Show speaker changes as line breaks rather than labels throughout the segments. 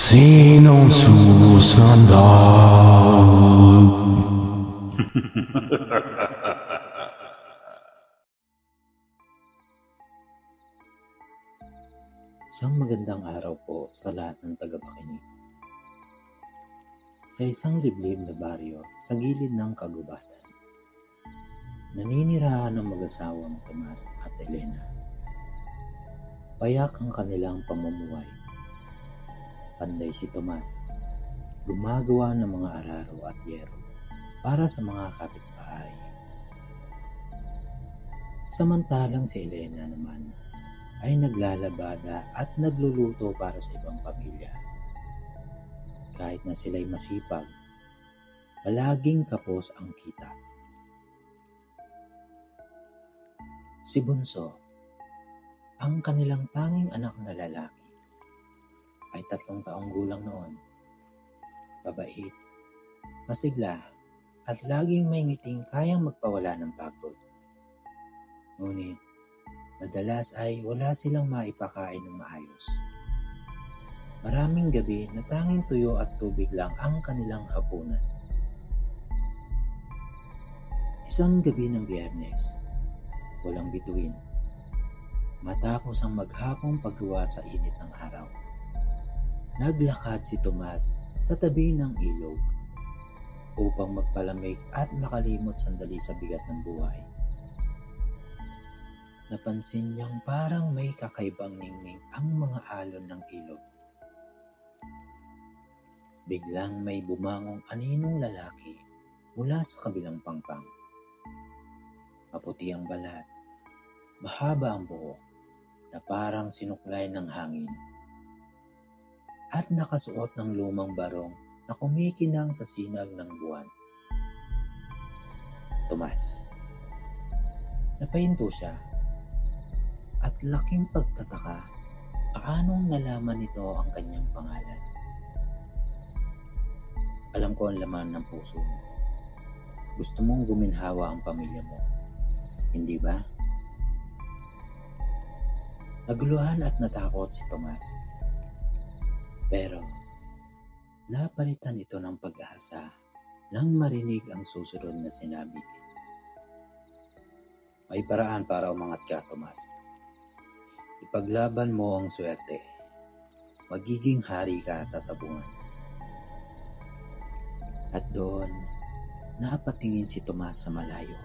Sinong susunod?
Isang magandang araw po sa lahat ng tagapakinig. Sa isang liblib na baryo sa gilid ng kagubatan, naninirahan ng mag-asawang Tomas at Elena. Payak ang kanilang pamumuhay. Panday si Tomas, gumagawa ng mga araro at yero para sa mga kapitbahay. Samantalang si Elena naman ay naglalabada at nagluluto para sa ibang pamilya. Kahit na sila'y masipag, palaging kapos ang kita. Si Bunso, ang kanilang tanging anak na lalaki, ay 3 taong gulang noon. Babait, masigla, at laging may ngiting kayang magpawala ng pagod. Ngunit, madalas ay wala silang maipakain ng maayos. Maraming gabi na tanging tuyo at tubig lang ang kanilang hapunan. Isang gabi ng Biyernes, walang bituin. Matapos ang maghapong paggawa sa init ng araw, naglakad si Tomas sa tabi ng ilog upang magpalamig at makalimot sandali sa bigat ng buhay. Napansin niyang parang may kakaibang ningning ang mga alon ng ilog. Biglang may bumangong aninong lalaki mula sa kabilang pangpang. Maputi ang balat, mahaba ang buhok na parang sinuklay ng hangin, at nakasuot ng lumang barong na kumikinang sa sinag ng buwan. Tomas. Napahinto siya. At laking pagtataka, paanong nalaman nito ang kanyang pangalan? Alam ko ang laman ng puso mo. Gusto mong guminhawa ang pamilya mo, hindi ba? Naguluhan at natakot si Tomas. Pero, napalitan ito ng pag-asa nang marinig ang susunod na sinabi. May paraan para umangat ka, Tomas. Ipaglaban mo ang swerte. Magiging hari ka sa sabungan. At doon, napatingin si Tomas sa malayo.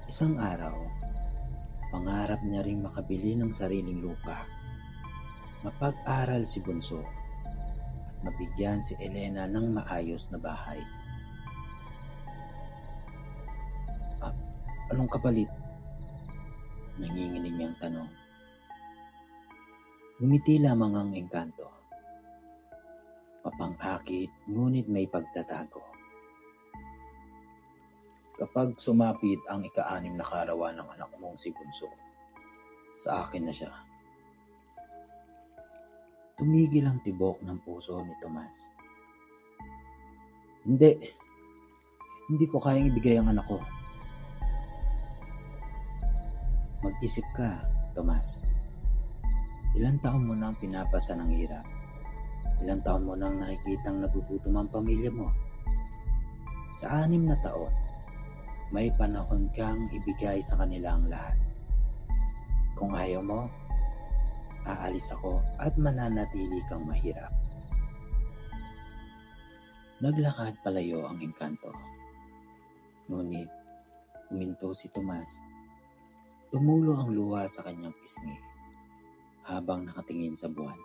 Isang araw, pangarap niya ring makabili ng sariling lupa. Mapag-aral si Bunso at mabigyan si Elena ng maayos na bahay. Anong kapalit? Nanginginig niyang tanong. Ngumiti lamang ang engkanto. Mapang-akit, ngunit may pagtatago. Kapag sumapit ang ika-6 na karawan ng anak mong si Bunso, sa akin na siya. Tumigil ang tibok ng puso ni Tomas. Hindi ko kayang ibigay ang anak ko. Mag-isip ka, Tomas. Ilang taon mo nang pinapasa ng hirap? Ilang taon mo nang nakikitang nagugutom ang pamilya mo? Sa 6 na taon, may panahon kang ibigay sa kanila ang lahat. Kung ayaw mo, aalis ako at mananatili kang mahirap. Naglakad palayo ang engkanto. Ngunit, huminto si Tomas. Tumulo ang luha sa kanyang pisngi habang nakatingin sa buwan.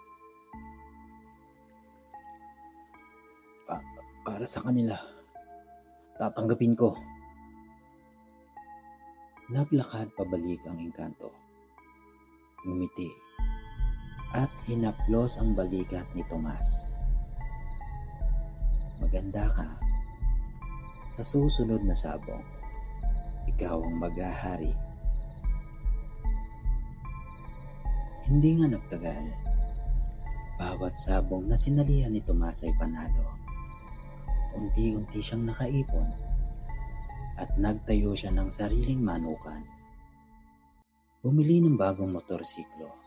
Para sa kanila, tatanggapin ko. Naglakad pabalik ang engkanto. Ngumiti at hinaplos ang balikat ni Tomas. Maganda ka. Sa susunod na sabong, ikaw ang maghahari. Hindi nga nagtagal. Bawat sabong na sinalihan ni Tomas ay panalo. Unti-unti siyang nakaipon at nagtayo siya ng sariling manukan. Bumili ng bagong motorsiklo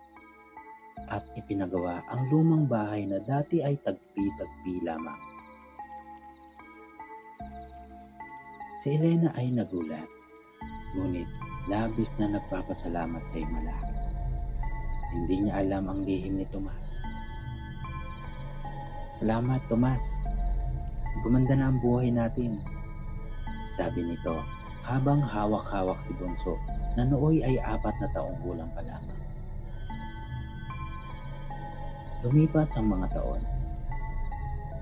at ipinagawa ang lumang bahay na dati ay tagpi-tagpi lamang. Si Elena ay nagulat, ngunit labis na nagpapasalamat sa Himala. Hindi niya alam ang lihim ni Tomas. "Salamat, Tomas. Gumanda na ang buhay natin," sabi nito habang hawak-hawak si Bunso na nooy ay 4 na taong gulang pa lamang. Lumipas ang mga taon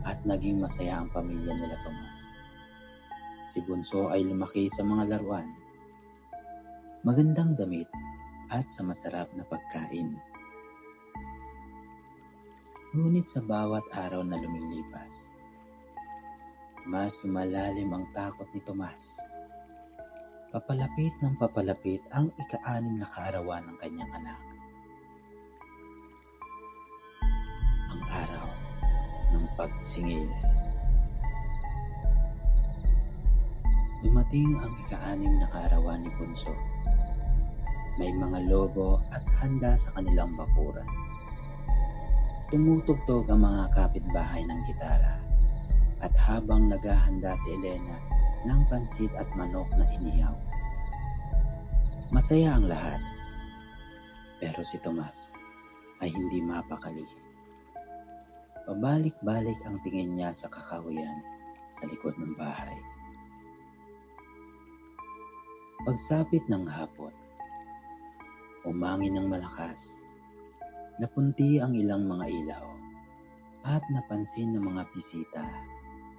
at naging masaya ang pamilya nila Tomas. Si Bunso ay lumaki sa mga laruan, magandang damit at sa masarap na pagkain. Ngunit sa bawat araw na lumilipas, mas lumalalim ang takot ni Tomas. Papalapit ng papalapit ang ika-6 na kaarawan ng kanyang anak. Ang araw ng pagsingil. Dumating ang ika-6 na kaarawan ni Bunso. May mga lobo at handa sa kanilang bakuran. Tumutugtog ang mga kapitbahay ng gitara at habang naghahanda si Elena ng pansit at manok na inihaw. Masaya ang lahat, pero si Tomas ay hindi mapakali. Pabalik-balik ang tingin niya sa kakahuyan sa likod ng bahay. Pagsapit ng hapon, umangin ng malakas, napunti ang ilang mga ilaw at napansin ng mga bisita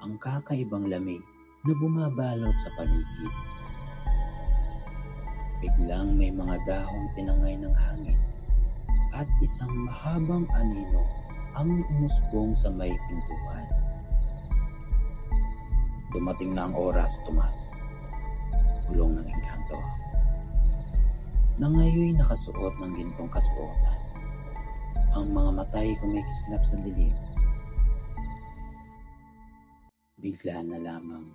ang kakaibang lamig na bumabalot sa paligid. Biglang may mga dahong tinangay ng hangin at isang mahabang anino ang umusbong sa may pintuan. "Dumating na ang oras, Tomas," bulong ng engkanto, na ngayoy nakasuot ng gintong kasuotan. Ang mga mata'y kumikislap sa dilim. Bigla na lamang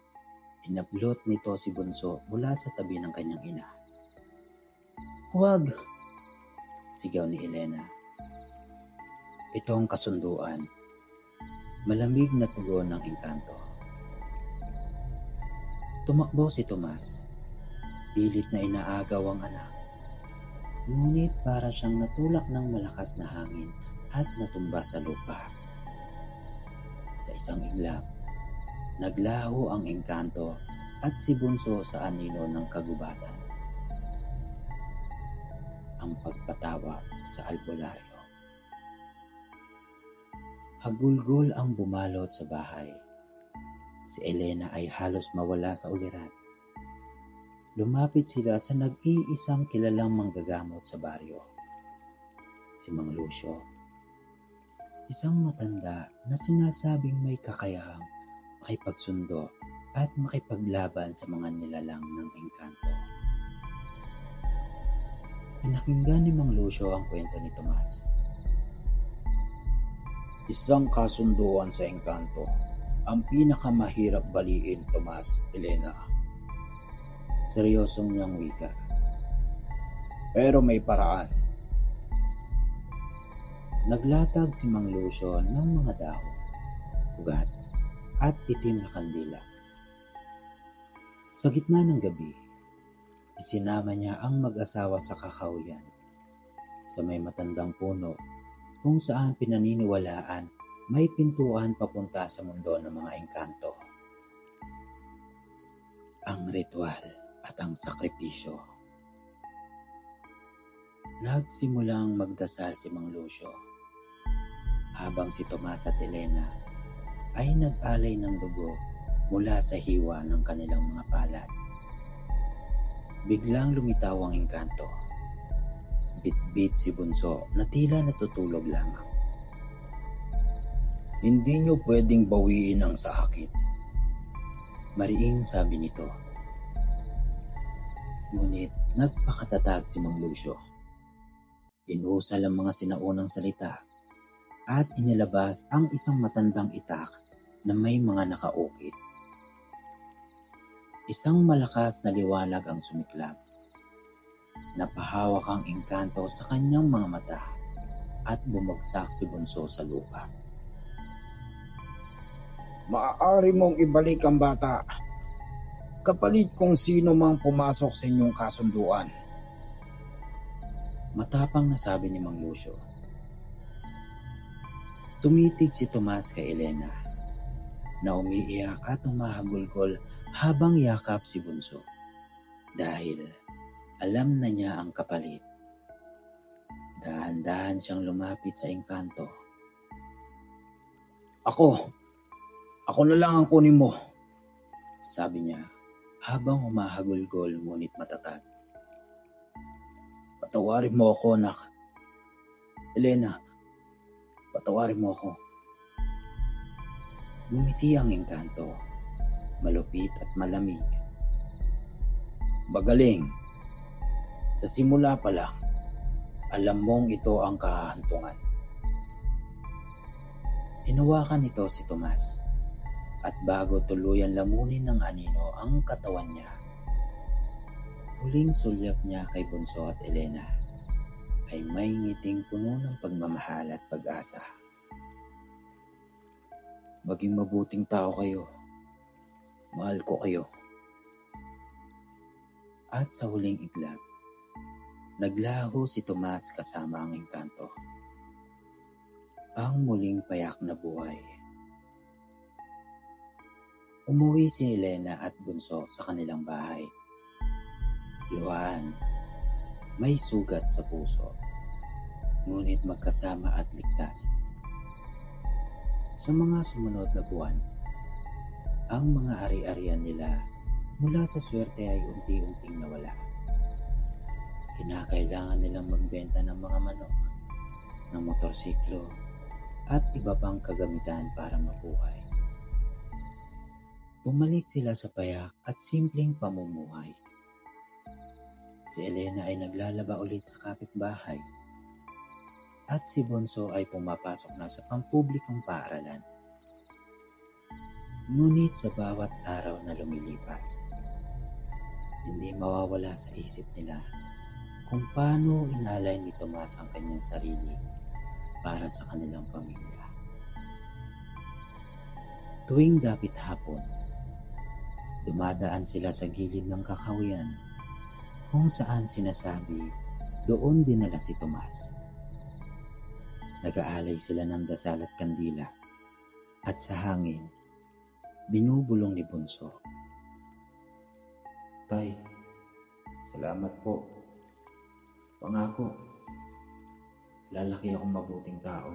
inablot nito si Bunso mula sa tabi ng kanyang ina. "Huwag!" sigaw ni Elena. "Ito ang kasunduan," malamig na tugon ng engkanto. Tumakbo si Tomas. Pilit na inaagaw ang anak. Ngunit para siyang natulak ng malakas na hangin at natumba sa lupa. Sa isang iglap, naglaho ang engkanto at si Bunso sa anino ng kagubatan. Ang pagpatawa sa albularyo. Hagulgol ang bumalot sa bahay. Si Elena ay halos mawala sa uliran. Lumapit sila sa nag-iisang kilalang manggagamot sa baryo, si Mang Lucio. Isang matanda na sinasabing may kakayahang makipagsundo at makipaglaban sa mga nilalang ng engkanto. Pinakinggan ni Mang Lucio ang kwento ni Tomas. "Isang kasunduan sa engkanto, ang pinakamahirap baliin, Tomas, Elena," seryosong niyang wika. "Pero may paraan." Naglatag si Mang Lucio ng mga dahon, ugat at itim na kandila. Sa gitna ng gabi, isinama niya ang mag-asawa sa kakahuyan sa may matandang puno kung saan pinaniniwalaan may pintuan papunta sa mundo ng mga engkanto. Ang ritual at ang sakripisyo. Nagsimulang magdasal si Mang Lucio habang si Tomas at Elena ay nag-alay ng dugo mula sa hiwa ng kanilang mga palad. Biglang lumitaw ang engkanto. Bit-bit si Bunso na tila natutulog lamang. "Hindi niyo pwedeng bawiin ang sakit," mariing sabi nito. Ngunit nagpakatatag si Mang Lucio. Inusal ang mga sinaunang salita at inilabas ang isang matandang itak na may mga nakaukit. Isang malakas na liwanag ang sumiklab. Napahawak ang engkanto sa kanyang mga mata at bumagsak si Bunso sa lupa.
Maaari mong ibalik ang bata, kapalit kung sino mang pumasok sa inyong kasunduan.
Matapang na sabi ni Mang Lucio. Tumitig si Tomas kay Elena na umiiyak at humahagulgol habang yakap si Bunso dahil alam na niya ang kapalit. Dahan-dahan siyang lumapit sa engkanto.
Ako na lang ang kunin mo.
Sabi niya habang humahagulgol ngunit matatag.
Patawarin mo ako, anak. Elena, patawarin mo ako.
Ngumiti ang engkanto, malupit at malamig.
Magaling. Sa simula pa lang, alam mong ito ang kahantungan.
Hinawakan nito si Tomas at bago tuluyan lamunin ng anino ang katawan niya, huling sulyap niya kay Bunso at Elena ay may ngiting puno ng pagmamahal at pag-asa.
Maging mabuting tao kayo. Mahal ko kayo.
At sa huling iglap, naglaho si Tomas kasama ang engkanto. Ang muling payak na buhay. Umuwi si Elena at Bunso sa kanilang bahay. Luhaan, may sugat sa puso, ngunit magkasama at ligtas. Sa mga sumunod na buwan, ang mga ari-arian nila mula sa swerte ay unti-unting nawala. Kinakailangan nilang magbenta ng mga manok, ng motorsiklo, at iba pang kagamitan para mabuhay. Bumalik sila sa payak at simpleng pamumuhay. Si Elena ay naglalaba ulit sa kapitbahay at si Bunso ay pumapasok na sa pampublikong paaralan. Ngunit sa bawat araw na lumilipas, hindi mawawala sa isip nila kung paano inalay ni Tomas ang kanyang sarili para sa kanilang pamilya. Tuwing dapit hapon, dumadaan sila sa gilid ng kakawian kung saan sinasabi doon dinala si Tomas. Nag-aalay sila ng dasal at kandila at sa hangin, binubulong ni Bunso.
Tay, salamat po. Pangako, lalaki akong mabuting tao.